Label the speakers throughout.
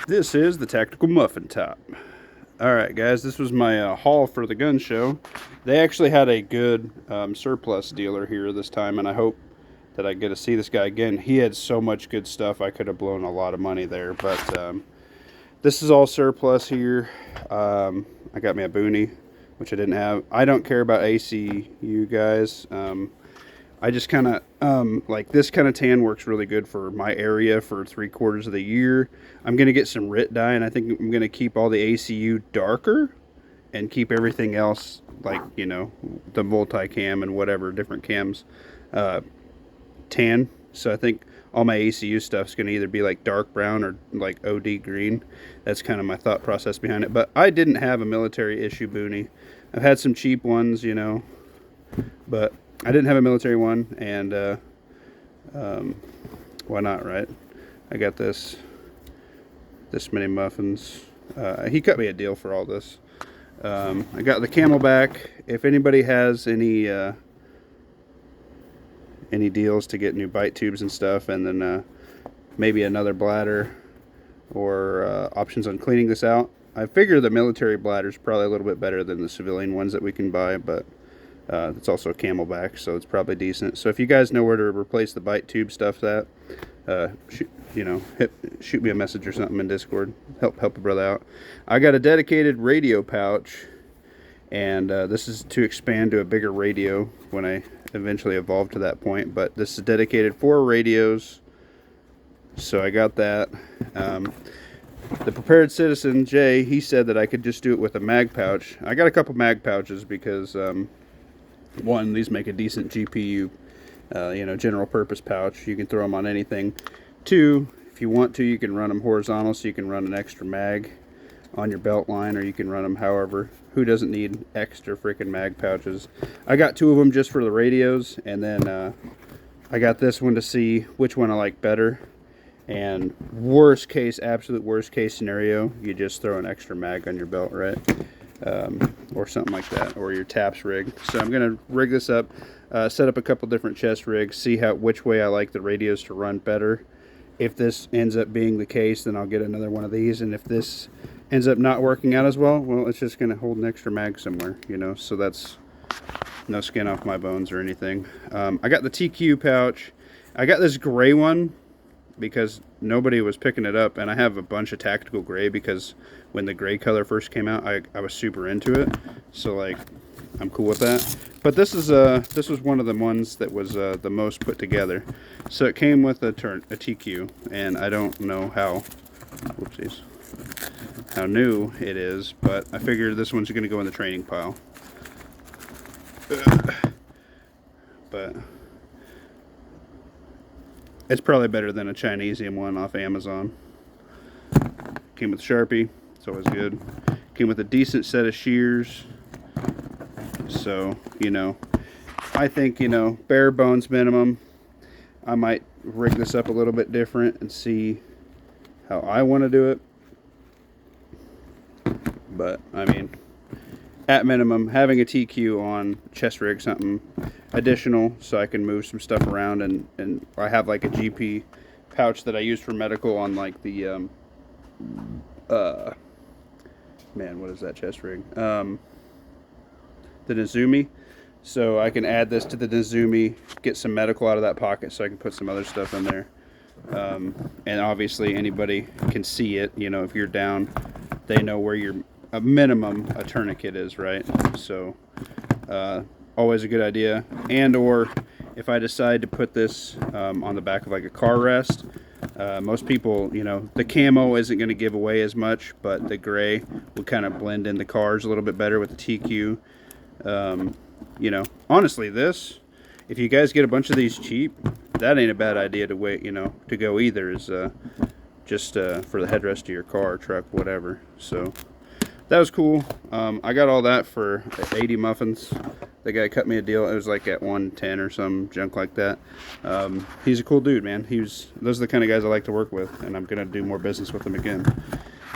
Speaker 1: This is the Tactical Muffin Top. Alright guys, this was my haul for the gun show. They actually had a good surplus dealer here this time, and I hope that I get to see this guy again. He had so much good stuff, I could have blown a lot of money there, but this is all surplus here. I got me a boonie, which I didn't have. I don't care about ACU guys. I just kind of like this kind of tan works really good for my area for 3/4 of the year. I'm gonna get some RIT dye, and I think I'm gonna keep all the ACU darker and keep everything else like, you know, the multi-cam and whatever different cams tan. So I think all my ACU stuff is gonna either be like dark brown or like OD green. That's kind of my thought process behind it. But I didn't have a military issue boonie. I've had some cheap ones, you know, but I didn't have a military one, and why not, right? I got this many muffins. He cut me a deal for all this. I got the Camelback. If anybody has any deals to get new bite tubes and stuff, and then maybe another bladder or options on cleaning this out, I figure the military bladder is probably a little bit better than the civilian ones that we can buy, but it's also a Camelback, so it's probably decent. So if you guys know where to replace the bite tube stuff, shoot me a message or something in Discord. Help a brother out. I got a dedicated radio pouch, and this is to expand to a bigger radio when I eventually evolve to that point. But this is dedicated for radios, so I got that. The Prepared Citizen Jay, he said that I could just do it with a mag pouch. I got a couple mag pouches because one, these make a decent GPU, general purpose pouch. You can throw them on anything. Two, if you want to, you can run them horizontal, so you can run an extra mag on your belt line, or you can run them however. Who doesn't need extra freaking mag pouches? I got two of them just for the radios, and then I got this one to see which one I like better. And absolute worst case scenario, you just throw an extra mag on your belt, right? Or something like that, or your taps rig. So I'm gonna rig this up, set up a couple different chest rigs, see which way I like the radios to run better. If this ends up being the case, then I'll get another one of these, and if this ends up not working out as well, it's just gonna hold an extra mag somewhere, you know. So that's no skin off my bones or anything. I got the TQ pouch. I got this gray one because nobody was picking it up, and I have a bunch of tactical gray because when the gray color first came out, I was super into it, so like I'm cool with that. But this was one of the ones that was the most put together. So it came with a TQ, and I don't know how new it is, but I figured this one's going to go in the training pile. But it's probably better than a Chinesium one off Amazon. Came with Sharpie, it's always good. Came with a decent set of shears. So, you know, I think, you know, bare bones minimum, I might rig this up a little bit different and see how I want to do it. But, I mean, at minimum, having a TQ on chest rig, something additional so I can move some stuff around, and I have like a GP pouch that I use for medical on like the man, what is that chest rig? The Nezumi. So I can add this to the Nezumi, get some medical out of that pocket so I can put some other stuff in there. And obviously anybody can see it, you know, if you're down, they know where your a minimum a tourniquet is, right? So always a good idea. And or if I decide to put this on the back of like a car rest, most people, you know, the camo isn't going to give away as much, but the gray will kind of blend in the cars a little bit better with the TQ. You know, honestly, if you guys get a bunch of these cheap, that ain't a bad idea to wait, you know, to go either, is just for the headrest of your car, truck, whatever. So that was cool. I got all that for 80 muffins. The guy cut me a deal. It was like at 110 or some junk like that. He's a cool dude, man. Those are the kind of guys I like to work with, and I'm gonna do more business with him again.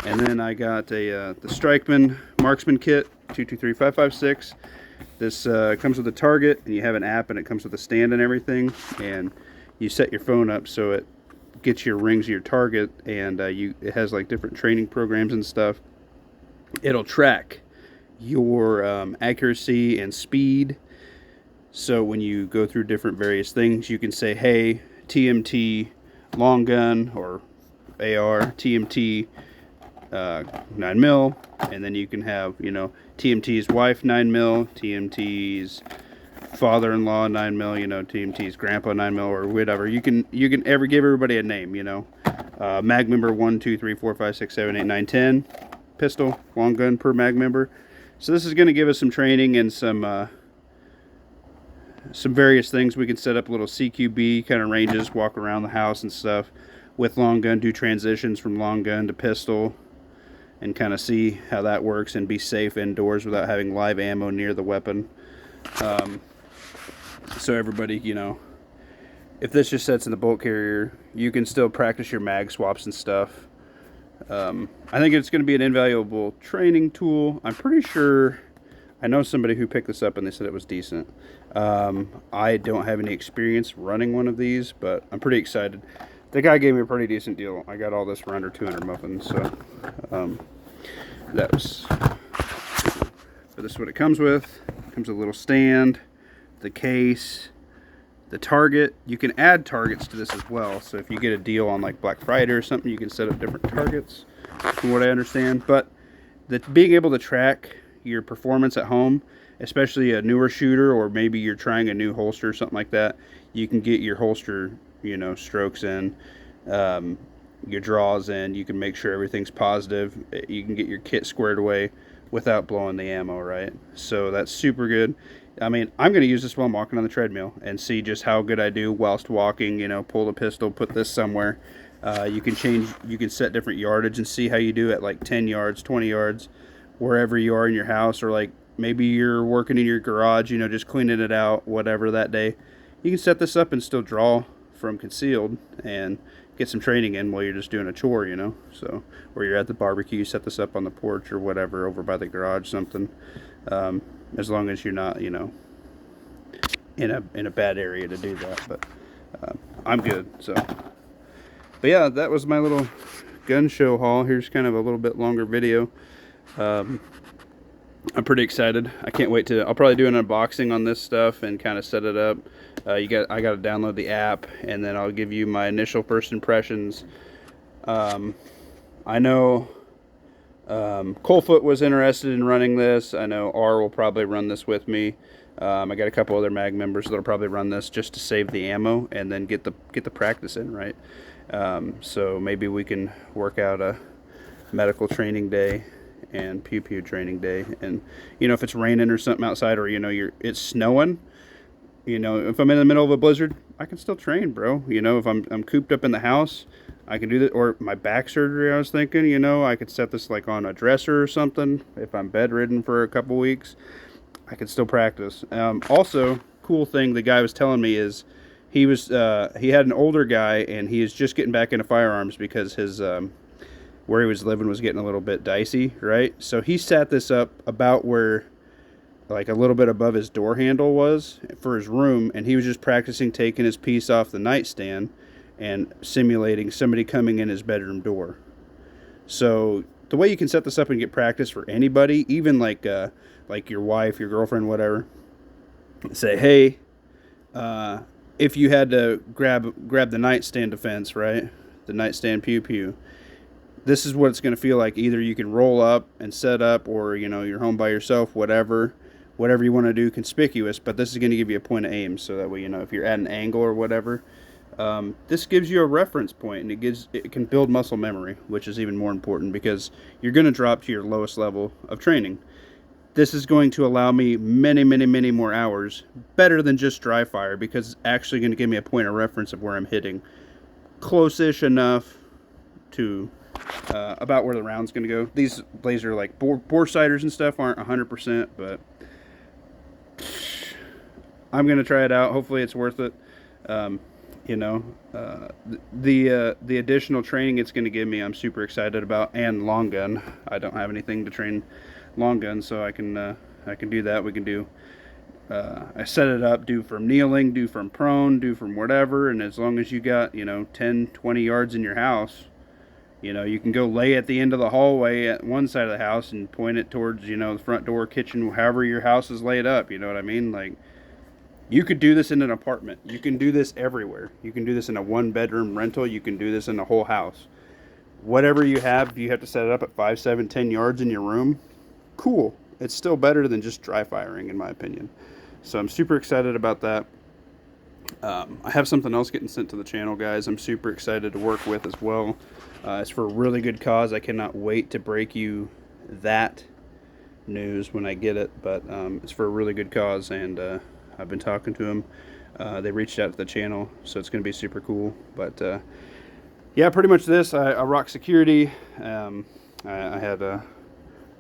Speaker 1: And then I got the Strikeman Marksman Kit 223556. This comes with a target, and you have an app, and it comes with a stand and everything. And you set your phone up so it get your rings of your target, and it has like different training programs and stuff. It'll track your accuracy and speed. So when you go through different various things, you can say, hey, T.M.T. long gun, or AR, T.M.T. 9mm, and then you can have, T.M.T.'s wife 9mm, T.M.T.'s father-in-law 9mm, T.M.T.'s grandpa 9mm, or whatever. You can give everybody a name, mag member 1, 2, 3, 4, 5, 6, 7, 8, 9, 10 pistol, long gun per mag member. So this is going to give us some training and some various things. We can set up little CQB kind of ranges, walk around the house and stuff with long gun, do transitions from long gun to pistol, and kind of see how that works and be safe indoors without having live ammo near the weapon. So everybody, if this just sets in the bolt carrier, you can still practice your mag swaps and stuff. I think it's going to be an invaluable training tool. I'm pretty sure I know somebody who picked this up and they said it was decent. I don't have any experience running one of these, but I'm pretty excited. The guy gave me a pretty decent deal. I got all this for under 200 muffins, so that was. But this is what it comes with. It comes with a little stand, the case, the target. You can add targets to this as well. So if you get a deal on like Black Friday or something, you can set up different targets, from what I understand. But being able to track your performance at home, especially a newer shooter, or maybe you're trying a new holster or something like that, you can get your holster, strokes in, your draws in. You can make sure everything's positive. You can get your kit squared away without blowing the ammo, right? So that's super good. I mean, I'm going to use this while I'm walking on the treadmill and see just how good I do whilst walking. Pull the pistol, put this somewhere. You can set different yardage and see how you do at like 10 yards, 20 yards, wherever you are in your house, or like maybe you're working in your garage, just cleaning it out, whatever that day. You can set this up and still draw from concealed and get some training in while you're just doing a chore, So, or you're at the barbecue, you set this up on the porch or whatever, over by the garage, something. As long as you're not, in a bad area to do that. But I'm good. So, but yeah, that was my little gun show haul. Here's kind of a little bit longer video. I'm pretty excited. I can't wait I'll probably do an unboxing on this stuff and kind of set it up. I got to download the app, and then I'll give you my initial first impressions. I know Coldfoot was interested in running this. I know R will probably run this with me. I got a couple other mag members that'll probably run this just to save the ammo and then get the practice in, right? So maybe we can work out a medical training day and pew pew training day, and if it's raining or something outside, or it's snowing, if I'm in the middle of a blizzard, I can still train, bro. If I'm cooped up in the house, I can do that. Or my back surgery, I was thinking, I could set this like on a dresser or something. If I'm bedridden for a couple weeks, I could still practice. Also, cool thing the guy was telling me is he had an older guy, and he is just getting back into firearms because his where he was living was getting a little bit dicey, right? So he sat this up about where, like, a little bit above his door handle was for his room, and he was just practicing taking his piece off the nightstand and simulating somebody coming in his bedroom door. So the way you can set this up and get practice for anybody, even like your wife, your girlfriend, whatever, say, hey, if you had to grab the nightstand defense, right, the nightstand pew pew, this is what it's going to feel like. Either you can roll up and set up, or you're home by yourself, whatever you want to do conspicuous, but this is going to give you a point of aim, so that way if you're at an angle or whatever, this gives you a reference point, and it can build muscle memory, which is even more important because you're going to drop to your lowest level of training. This is going to allow me many, many, many more hours, better than just dry fire, because it's actually going to give me a point of reference of where I'm hitting, close-ish enough to about where the round's going to go. These laser like bore sighters and stuff aren't 100%, but I'm going to try it out. Hopefully it's worth it. The additional training it's going to give me, I'm super excited about. And long gun, I don't have anything to train long gun, so I can do that. We can do I set it up, do from kneeling, do from prone, do from whatever, and as long as you got, 10, 20 yards in your house, you can go lay at the end of the hallway at one side of the house and point it towards, the front door, kitchen, however your house is laid up. You know what I mean? Like, you could do this in an apartment. You can do this everywhere. You can do this in a one-bedroom rental. You can do this in a whole house. Whatever you have, you have to set it up at 5, 7, 10 yards in your room. Cool. It's still better than just dry firing, in my opinion. So I'm super excited about that. I have something else getting sent to the channel, guys. I'm super excited to work with as well. It's for a really good cause. I cannot wait to break you that news when I get it, but it's for a really good cause, and I've been talking to them. They reached out to the channel, so it's going to be super cool. But yeah, pretty much this. I rock security. I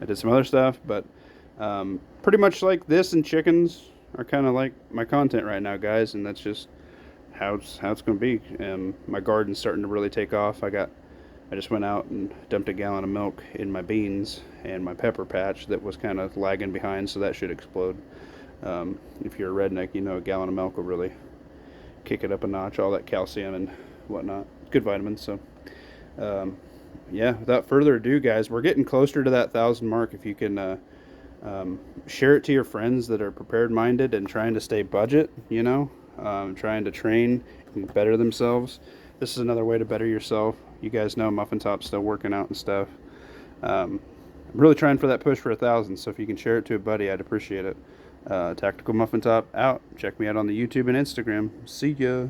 Speaker 1: did some other stuff, but pretty much like this and chickens are kind of like my content right now, guys, and that's just how it's going to be. My garden's starting to really take off. I just went out and dumped a gallon of milk in my beans and my pepper patch that was kind of lagging behind, so that should explode. If you're a redneck, a gallon of milk will really kick it up a notch, all that calcium and whatnot. Good vitamins. So yeah, without further ado, guys, we're getting closer to that 1,000 mark. If you can share it to your friends that are prepared minded and trying to stay budget, trying to train and better themselves. This is another way to better yourself. You guys know Muffin Top's still working out and stuff. I'm really trying for that push for 1,000, so if you can share it to a buddy, I'd appreciate it. Tactical Muffin Top out. Check me out on the YouTube and Instagram. See ya.